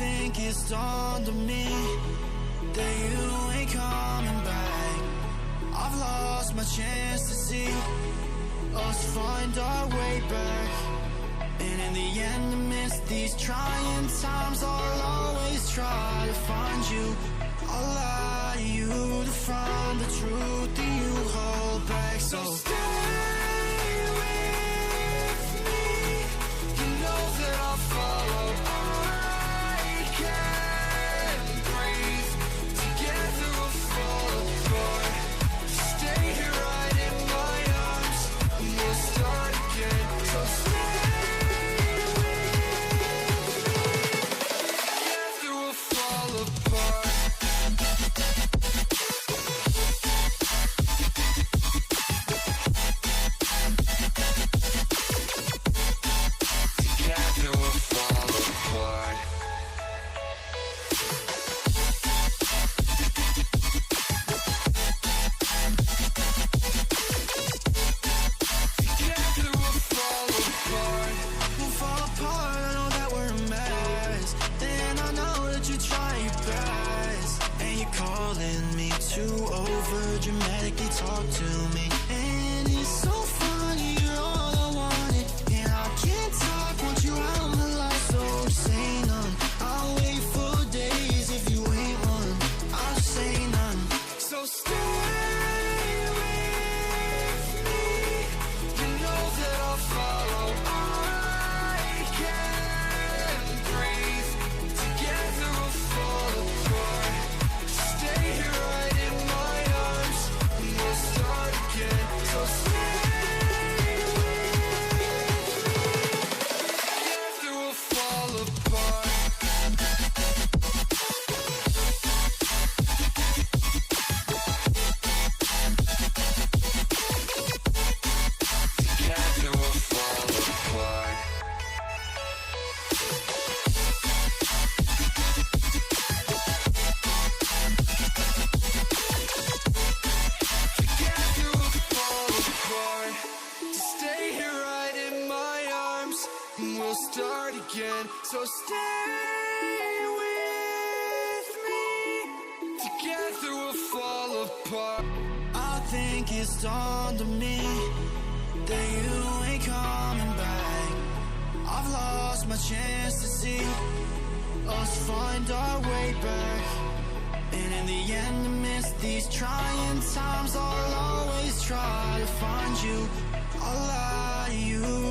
think it's dawned on me that you ain't coming back. I've lost my chance to see us find our way back. And in the end, amidst these trying times, I'll always try to find you. I'll lie to you to find the truth that you hold back. So stay with me. You know that I'll follow. I can't breathe. Together we'll fall apart. Stay here right in my arms, and we'll start again. So stay with me. Together we'll fall apart. Dramatically talk to me, and it's so funny, you're all I wanted, and I can't talk once you're out of my life. So say none, I'll wait for days. If you ain't one, I'll say none. So stay with me. You know that I'll follow. I can't breathe. Together we'll fall apart. Stay here right in my arms, and we'll start again. So stay with me. Together we'll fall apart. Together we'll fall apart. Together we'll fall apart. Stay here right in my arms, and we'll start again. So stay with me. Together we'll fall apart. I think it's dawned on me that you ain't coming back. I've lost my chance to see us find our way back. And in the end, amidst these trying times, I'll always try to find you. I'll lie to you